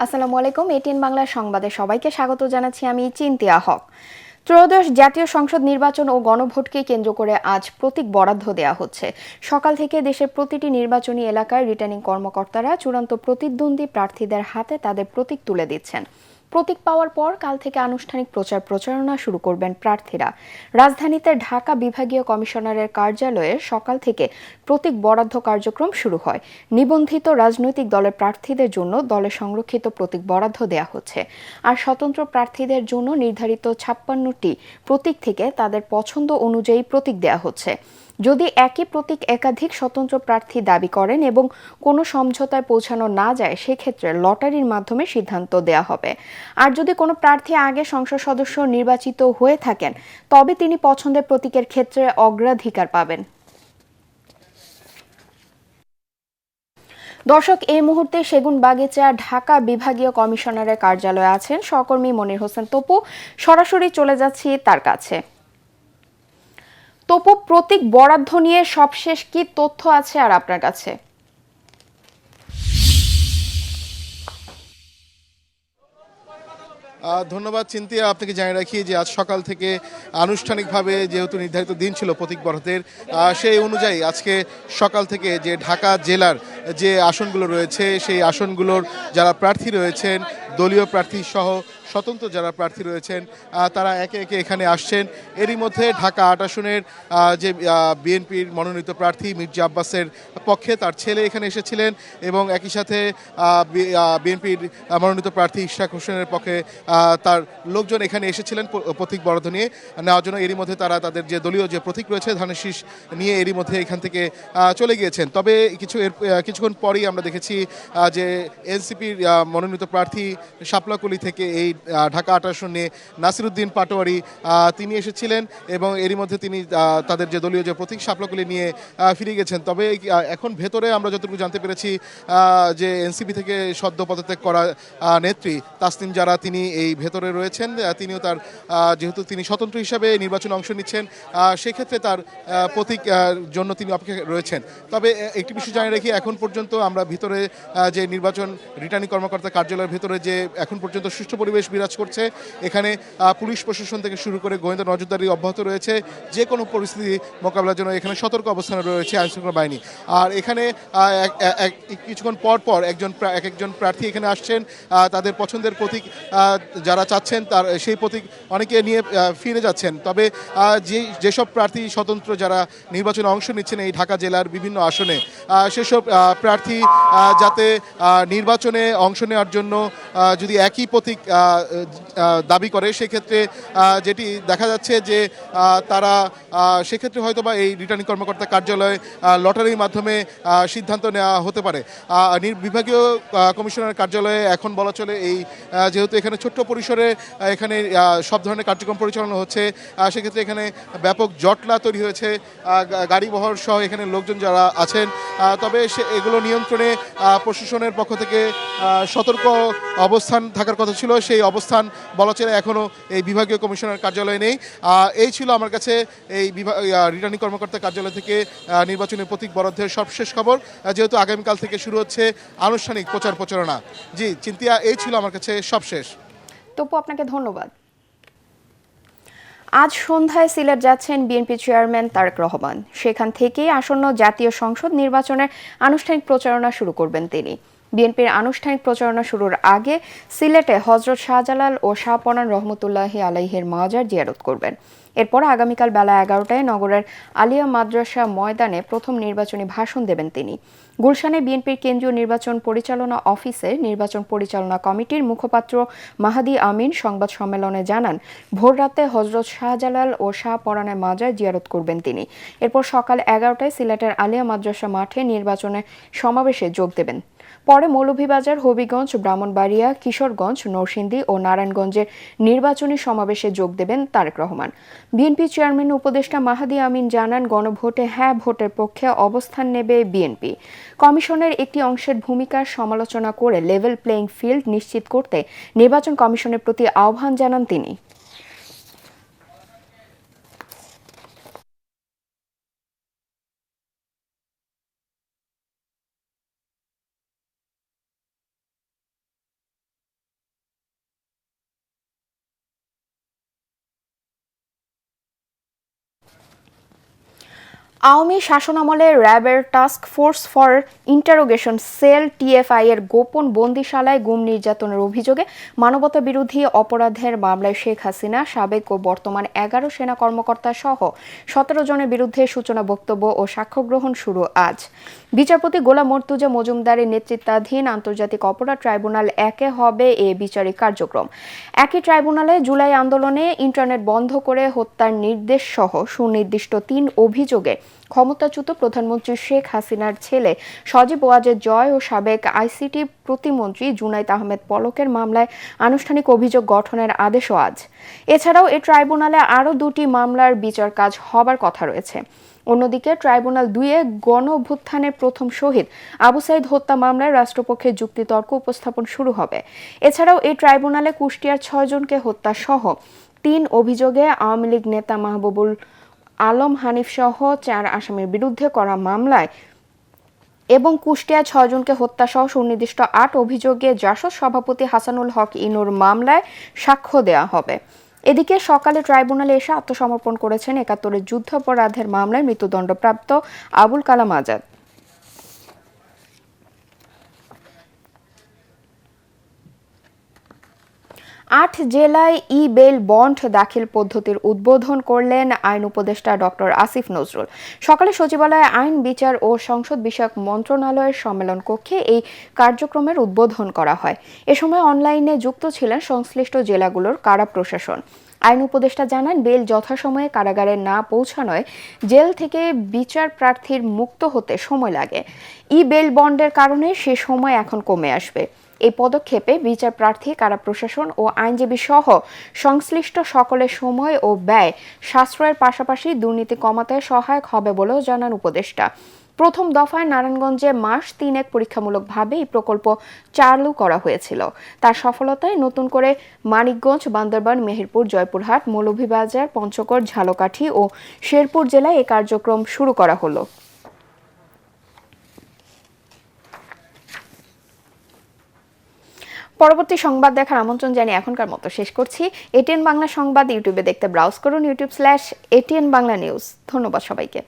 আসসালামু আলাইকুম। এটিএন বাংলা সংবাদে সবাইকে স্বাগত জানাচ্ছি। আমি চিন্তিয়া হক। ত্রয়োদশ জাতীয় সংসদ নির্বাচন ও গণভোটকে কেন্দ্র করে আজ প্রতীক বরাদ্দ দেওয়া হচ্ছে। সকাল থেকে দেশের প্রতিটি নির্বাচনী এলাকায় রিটার্নিং কর্মকর্তারা চূড়ান্ত প্রতিদ্বন্দ্বী প্রার্থীদের হাতে তাদের প্রতীক তুলে দিচ্ছেন। প্রতীক পাওয়ার পর কাল থেকে আনুষ্ঠানিক প্রচারণা শুরু করবেন প্রার্থীরা। রাজধানীতে ঢাকা বিভাগীয় কমিশনারের কার্যালয়ে সকাল থেকে প্রতীক বরাদ্দ কার্যক্রম শুরু হয়। নিবন্ধিত রাজনৈতিক দলের প্রার্থীদের জন্য দলে সংরক্ষিত প্রতীক বরাদ্দ দেওয়া হচ্ছে। আর স্বতন্ত্র প্রার্থীদের জন্য নির্ধারিত 56টি প্রতীক থেকে তাদের পছন্দ অনুযায়ী প্রতীক দেওয়া হচ্ছে। যদি একই প্রতীক একাধিক স্বতন্ত্র প্রার্থী দাবি করেন এবং কোনো সমঝোতায় পৌঁছানো না যায়, সেক্ষেত্রে লটারির মাধ্যমে সিদ্ধান্ত দেওয়া হবে। আর যদি কোনো প্রার্থী আগে সংসদ সদস্য নির্বাচিত হয়ে থাকেন, তবে তিনি পছন্দের প্রতীকের ক্ষেত্রে অগ্রাধিকার পাবেন। দর্শক, এই মুহূর্তে সেগুনবাগিচা ঢাকা বিভাগীয় কমিশনারের কার্যালয়ে আছেন সহকর্মী মনির হোসেন তপু। সরাসরি চলে যাচ্ছি তার কাছে। তপু, প্রতীক বরাদ্দ নিয়ে সবশেষ কি তথ্য আছে আর আপনার কাছে? ধন্যবাদ চিন্তিয়া। আপনাকে জানিয়ে রাখি যে আজ সকাল থেকে আনুষ্ঠানিকভাবে যেহেতু নির্ধারিত দিন ছিল প্রতীক বরাদ্দের, সেই অনুযায়ী আজকে সকাল থেকে যে ঢাকা জেলার যে আসনগুলো রয়েছে সেই আসনগুলোর যারা প্রার্থী রয়েছেন, দলীয় প্রার্থী সহ স্বতন্ত্র যারা প্রার্থী রয়েছেন, তারা একে একে এখানে আসছেন। এরই মধ্যে ঢাকা ৮ আসনের যে বিএনপির মনোনীত প্রার্থী মির্জা আব্বাসের পক্ষে তার ছেলে এখানে এসেছিলেন এবং একই সাথে বিএনপির মনোনীত প্রার্থী ইশরাক হোসেনের পক্ষে তার লোকজন এখানে এসেছিলেন প্রতীক বরাদ্দ নিয়ে নেওয়ার জন্য। এরই মধ্যে তারা তাদের যে দলীয় যে প্রতীক রয়েছে ধানের শীষ নিয়ে এরই মধ্যে এখান থেকে চলে গিয়েছেন। তবে কিছুক্ষণ পরেই আমরা দেখেছি যে এনসিপির মনোনীত প্রার্থী শাপলাকলি থেকে এই ঢাকা ৮ আসন নিয়ে নাসিরউদ্দিন পাটোয়ারি তিনি এসেছিলেন এবং এরই মধ্যে তিনি তাদের যে দলীয় যে প্রতীক শাপলাকলি নিয়ে ফিরে গেছেন। তবে এখন ভেতরে আমরা যতটুকু জানতে পেরেছি যে এনসিপি থেকে সদ্য পদত্যাগ করা নেত্রী তাসনিম জারা তিনি এই ভেতরে রয়েছেন। তিনিও তার যেহেতু তিনি স্বতন্ত্র হিসাবে নির্বাচনে অংশ নিচ্ছেন, সেক্ষেত্রে তার প্রতীক জন্য তিনি অপেক্ষা রয়েছেন। তবে একটি বিষয় জানিয়ে রাখি, এখন পর্যন্ত আমরা ভিতরে যে নির্বাচন রিটার্নিং কর্মকর্তা কার্যালয়ের ভেতরে যে এখন পর্যন্ত সুষ্ঠু পরিবেশ বিরাজ করছে। এখানে পুলিশ প্রশাসন থেকে শুরু করে গোয়েন্দা নজরদারি অব্যাহত রয়েছে। যে কোনো পরিস্থিতি মোকাবেলার জন্য এখানে সতর্ক অবস্থানে রয়েছে আইনশৃঙ্খলা বাহিনী। আর এখানে কিছুক্ষণ পর পর একজন প্রার্থী এখানে আসছেন, তাদের পছন্দের প্রতীক যারা চাচ্ছেন তার সেই প্রতীক অনেকে নিয়ে ফিরে যাচ্ছেন। তবে যেসব প্রার্থী স্বতন্ত্র যারা নির্বাচনে অংশ নিচ্ছেন এই ঢাকা জেলার বিভিন্ন আসনে, সেসব প্রার্থী যাতে নির্বাচনে অংশ নেওয়ার জন্য যদি একই প্রতীক দাবি করে, সেক্ষেত্রে যেটি দেখা যাচ্ছে যে তারা সেক্ষেত্রে হয়তো বা এই রিটার্নিং কর্মকর্তা কার্যালয়ে লটারির মাধ্যমে সিদ্ধান্ত নেওয়া হতে পারে। বিভাগীয় কমিশনার কার্যালয়ে এখন বলা চলে এই যেহেতু এখানে ছোট্ট পরিসরে এখানে সব ধরনের কার্যক্রম পরিচালনা হচ্ছে, সেক্ষেত্রে এখানে ব্যাপক জটলা তৈরি হয়েছে গাড়ি বহর সহ এখানে লোকজন যারা আছেন। তবে এগুলো নিয়ন্ত্রণে প্রশাসনের পক্ষ থেকে সতর্ক অবস্থান থাকার কথা ছিল, সেই অবস্থান বলা চলে এখনও এই বিভাগীয় কমিশনার কার্যালয়ে নেই। এই ছিল আমার কাছে এই রিটার্নিং কর্মকর্তা কার্যালয় থেকে নির্বাচনী প্রতীক বরাদ্দের সবশেষ খবর, যেহেতু আগামীকাল থেকে শুরু হচ্ছে আনুষ্ঠানিক প্রচারণা। জি চিন্তিয়া, এই ছিল আমার কাছে সবশেষ। তপু, আপনাকে ধন্যবাদ। আজ সন্ধ্যায় সিলেট যাচ্ছেন বিএনপি চেয়ারম্যান তারেক রহমান। সেখান থেকেই আসন্ন জাতীয় সংসদ নির্বাচনের আনুষ্ঠানিক প্রচারণা শুরু করবেন তিনি। বিএনপির আনুষ্ঠানিক প্রচারণা শুরুর আগে সিলেটে হযরত শাহজালাল ও শাহপরান রহমতুল্লাহি আলাইহির মাজার জিয়ারত করবেন। এরপর আগামীকাল বেলা 11টায় নগরের আলিয়া মাদ্রাসা ময়দানে প্রথম নির্বাচনী ভাষণ দেবেন তিনি। গুলশানে বিএনপির কেন্দ্রীয় নির্বাচন পরিচালনা অফিসে নির্বাচন পরিচালনা কমিটির মুখপাত্র মাহাদি আমিন সংবাদ সম্মেলনে জানান, ভোররাতে হযরত শাহজালাল ও শাহপরানের মাজার জিয়ারত করবেন তিনি। এরপর সকাল 11টায় সিলেটের আলিয়া মাদ্রাসা মাঠে নির্বাচনে সমাবেশে যোগ দেবেন। পরে মৌলভীবাজার, হবিগঞ্জ, ব্রাহ্মণবাড়িয়া, কিশোরগঞ্জ, নরসিংদী ও নারায়ণগঞ্জের নির্বাচনী সমাবেশে যোগ দেবেন তারেক রহমান। বিএনপি চেয়ারম্যান উপদেষ্টা মাহাদি আমিন জানান, গণভোটে হ্যাঁ ভোটের পক্ষে অবস্থান নেবে বিএনপি। কমিশনের একটি অংশের ভূমিকার সমালোচনা করে লেভেল প্লেইং ফিল্ড নিশ্চিত করতে নির্বাচন কমিশনের প্রতি আহ্বান জানান তিনি। আওয়ামী শাসনামলে র্যাবের task force for interrogation sell TFI এর গোপন বন্দিশালায় গুম নির্যাতনের অভিযোগে মানবতা বিরোধী অপরাধের মামলায় শেখ হাসিনা সাবেক ও বর্তমান 11 সেনা কর্মকর্তা সহ 17 জনের বিরুদ্ধে সূচনা বক্তব্য ও সাক্ষ্য গ্রহণ শুরু আজ। বিচারপতি গোলাম মর্তুজা মজুমদারের নেতৃত্বাধীন আন্তর্জাতিক অপরাধ ট্রাইব্যুনাল 1-এ হবে এ বিচারিক কার্যক্রম। একই ট্রাইব্যুনালে জুলাই আন্দোলনে ইন্টারনেট বন্ধ করে হত্যার নির্দেশ সহ সুনির্দিষ্ট 3 অভিযোগে ক্ষমতাচ্যুত প্রধানমন্ত্রী শেখ হাসিনার ছেলে সজীব ওয়াজেদ জয় ও সাবেক আইসিটি প্রতিমন্ত্রী জুনাইদ আহমেদ পলকের মামলায় আনুষ্ঠানিক অভিযোগ গঠনের আদেশও আজ। এছাড়াও এ ট্রাইব্যুনালে আরও 2টি মামলার বিচার কাজ হবার কথা রয়েছে। অন্যদিকে ট্রাইব্যুনাল 2-এ গণ অভ্যুত্থানের প্রথম শহীদ আবু সাইদ হত্যা মামলায় রাষ্ট্রপক্ষের যুক্তিতর্ক উপস্থাপন শুরু হবে। এছাড়াও এই ট্রাইব্যুনালে কুষ্টিয়ার 6 জনকে হত্যা সহ 3 অভিযোগে আওয়ামী লীগ নেতা মাহবুবুল আলম হানিফ সহ 4 আসামির বিরুদ্ধে করা মামলায় এবং কুষ্টিয়া 6 জনকে হত্যা সহ সুনির্দিষ্ট 8 অভিযোগে জাসদ সভাপতি হাসানুল হক ইনুর মামলায় সাক্ষ্য দেওয়া হবে। এদিকে সকালে ট্রাইব্যুনালে এসে আত্মসমর্পণ করেছেন 71 যুদ্ধাপরাধের মামলায় মৃত্যুদণ্ডপ্রাপ্ত আবুল কালাম আজাদ। 8 জেলায় ই-বেল বন্ড দাখিল পদ্ধতির উদ্বোধন করলেন আইন উপদেষ্টা ডক্টর আসিফ নজরুল। সকালে সচিবালয়ে আইন, বিচার ও সংসদ বিষয়ক মন্ত্রণালয়ের সম্মেলন কক্ষে এই কার্যক্রমের উদ্বোধন করা হয়। এ সময় অনলাইনে যুক্ত ছিলেন সংশ্লিষ্ট জেলাগুলোর কারা প্রশাসন। আইন উপদেষ্টা জানান, বেল যথাসময়ে কারাগারে না পৌঁছানোয় জেল থেকে বিচার প্রার্থীর মুক্ত হতে সময় লাগে। ই-বেল বন্ডের কারণে সে সময় এখন কমে আসবে। এই পদক্ষেপে বিচার প্রার্থী, কারা প্রশাসন ও আইনজীবী সহ সংশ্লিষ্ট সকলের সময় ও ব্যয় সাশ্রয়ের পাশাপাশি দুর্নীতি কমাতে সহায়ক হবে বলেও জানান উপদেষ্টা। প্রথম দফায় নারায়ণগঞ্জে মাস 3 পরীক্ষামূলকভাবে এই প্রকল্প চালু করা হয়েছিল। তার সফলতায় নতুন করে মানিকগঞ্জ, বান্দরবান, মেহেরপুর, জয়পুরহাট, মৌলভীবাজার, পঞ্চগড়, ঝালকাঠি ও শেরপুর জেলায় এই কার্যক্রম শুরু করা হলো। পরবর্তী সংবাদ দেখার আমন্ত্রণ জানিয়ে এখনকার মতো শেষ করছি। এটিএন বাংলা সংবাদ ইউটিউবে দেখতে ব্রাউজ করুন youtube/ATN Bangla News। ধন্যবাদ সবাইকে।